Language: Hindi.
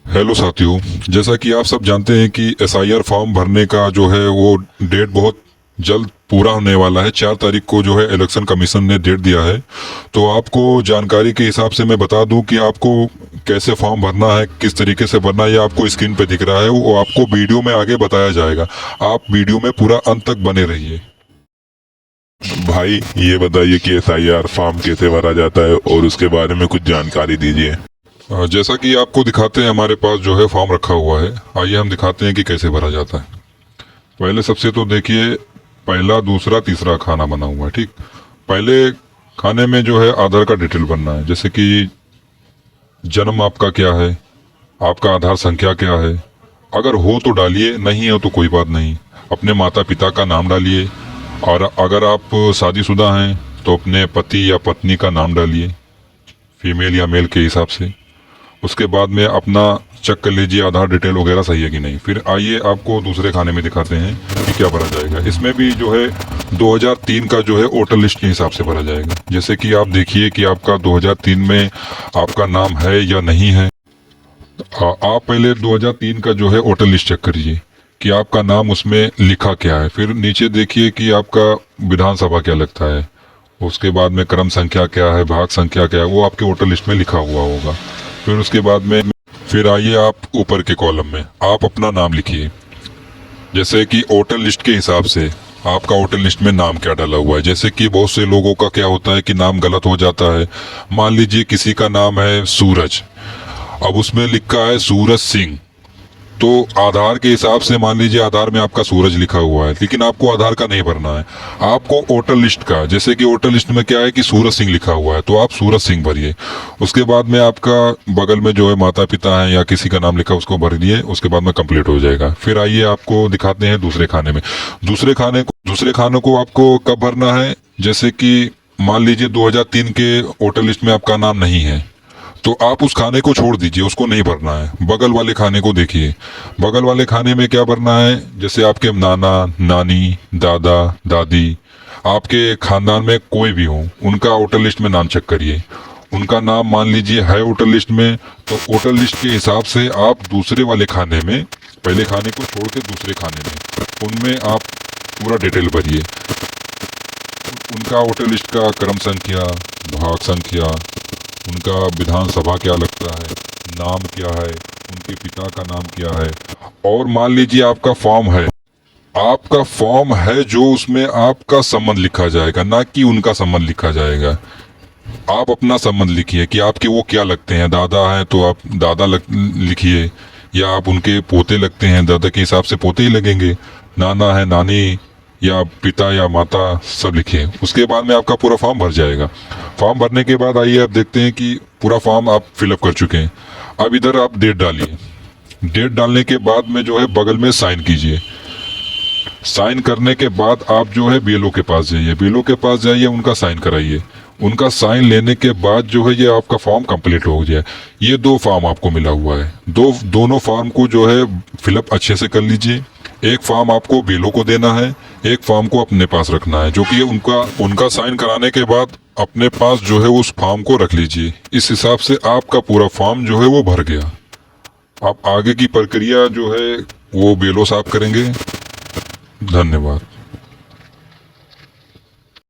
हेलो साथियों। जैसा कि आप सब जानते हैं कि एसआईआर फॉर्म भरने का जो है वो डेट बहुत जल्द पूरा होने वाला है। 4 तारीख को जो है इलेक्शन कमीशन ने डेट दिया है। तो आपको जानकारी के हिसाब से मैं बता दूं कि आपको कैसे फॉर्म भरना है, किस तरीके से भरना है। ये आपको स्क्रीन पे दिख रहा है, वो आपको वीडियो में आगे बताया जाएगा। आप वीडियो में पूरा अंत तक बने रहिए। भाई ये बताइए कि एसआईआर फॉर्म कैसे भरा जाता है और उसके बारे में कुछ जानकारी दीजिए। जैसा कि आपको दिखाते हैं, हमारे पास जो है फॉर्म रखा हुआ है। आइए हम दिखाते हैं कि कैसे भरा जाता है। पहले सबसे तो देखिए, पहला दूसरा तीसरा खाना बना हुआ है। ठीक, पहले खाने में जो है आधार का डिटेल बनना है, जैसे कि जन्म आपका क्या है, आपका आधार संख्या क्या है। अगर हो तो डालिए, नहीं हो तो कोई बात नहीं। अपने माता पिता का नाम डालिए, और अगर आप शादीशुदा हैं तो अपने पति या पत्नी का नाम डालिए, फीमेल या मेल के हिसाब से। उसके बाद में अपना चेक कर लीजिए आधार डिटेल वगैरह सही है कि नहीं। फिर आइए आपको दूसरे खाने में दिखाते हैं कि क्या भरा जाएगा। इसमें भी जो है 2003 का जो है वोटर लिस्ट के हिसाब से भरा जाएगा। जैसे कि आप देखिए कि आपका 2003 में आपका नाम है या नहीं है। आप पहले 2003 का जो है वोटर लिस्ट चेक करिए कि आपका नाम उसमें लिखा क्या है। फिर नीचे देखिए कि आपका विधानसभा क्या लगता है। उसके बाद में क्रम संख्या क्या है, भाग संख्या क्या है, वो आपके वोटर लिस्ट में लिखा हुआ होगा। फिर उसके बाद में फिर आइए आप ऊपर के कॉलम में आप अपना नाम लिखिए। जैसे कि वोटर लिस्ट के हिसाब से आपका वोटर लिस्ट में नाम क्या डाला हुआ है। जैसे कि बहुत से लोगों का क्या होता है कि नाम गलत हो जाता है। मान लीजिए किसी का नाम है सूरज, अब उसमें लिखा है सूरज सिंह। तो आधार के हिसाब से मान लीजिए आधार में आपका सूरज लिखा हुआ है, लेकिन आपको आधार का नहीं भरना है, आपको वोटर लिस्ट का। जैसे कि वोटर लिस्ट में क्या है कि सूरज सिंह लिखा हुआ है, तो आप सूरज सिंह भरिए। उसके बाद में आपका बगल में जो है माता पिता है या किसी का नाम लिखा उसको भर दिए। उसके बाद में कंप्लीट हो जाएगा। फिर आइए आपको दिखाते हैं दूसरे खाने में। दूसरे खाने को आपको कब भरना है। जैसे कि मान लीजिए 2003 के वोटर लिस्ट में आपका नाम नहीं है, तो आप उस खाने को छोड़ दीजिए, उसको नहीं भरना है। बगल वाले खाने को देखिए। बगल वाले खाने में क्या भरना है। जैसे आपके नाना नानी, दादा दादी, आपके खानदान में कोई भी हो, उनका वोटर लिस्ट में नाम चेक करिए। उनका नाम मान लीजिए है वोटर लिस्ट में, तो वोटर लिस्ट के हिसाब से आप दूसरे वाले खाने में, पहले खाने को छोड़ के दूसरे खाने में, उनमें आप पूरा डिटेल भरिए। उनका वोटर लिस्ट का क्रम संख्या, भाग संख्या, उनका विधानसभा क्या लगता है, नाम क्या है, उनके पिता का नाम क्या है। और मान लीजिए आपका फॉर्म है, आपका फॉर्म है जो उसमें आपका संबंध लिखा जाएगा, ना कि उनका संबंध लिखा जाएगा। आप अपना संबंध लिखिए कि आपके वो क्या लगते हैं। दादा है तो आप दादा लिखिए, या आप उनके पोते लगते हैं, दादा के हिसाब से पोते ही लगेंगे। नाना है, नानी, या पिता या माता, सब लिखिए। उसके बाद में आपका पूरा फॉर्म भर जाएगा। फॉर्म भरने के बाद आइए आप देखते हैं कि पूरा फॉर्म आप फिलअप कर चुके हैं। अब इधर आप डेट डालिए। डेट डालने के बाद में जो है बगल में साइन कीजिए। साइन करने के बाद आप जो है बीएलओ के पास जाइए। बीएलओ के पास जाइए, उनका साइन कराइए। उनका साइन लेने के बाद जो है ये आपका फॉर्म कंप्लीट हो गया। ये 2 फॉर्म आपको मिला हुआ है। दोनों फॉर्म को जो है फिलअप अच्छे से कर लीजिए। एक फॉर्म आपको बीएलओ को देना है, एक फॉर्म को अपने पास रखना है, जो कि उनका साइन कराने के बाद अपने पास जो है उस फॉर्म को रख लीजिए। इस हिसाब से आपका पूरा फॉर्म जो है वो भर गया। अब आगे की प्रक्रिया जो है वो बीएलओ साहब करेंगे। धन्यवाद।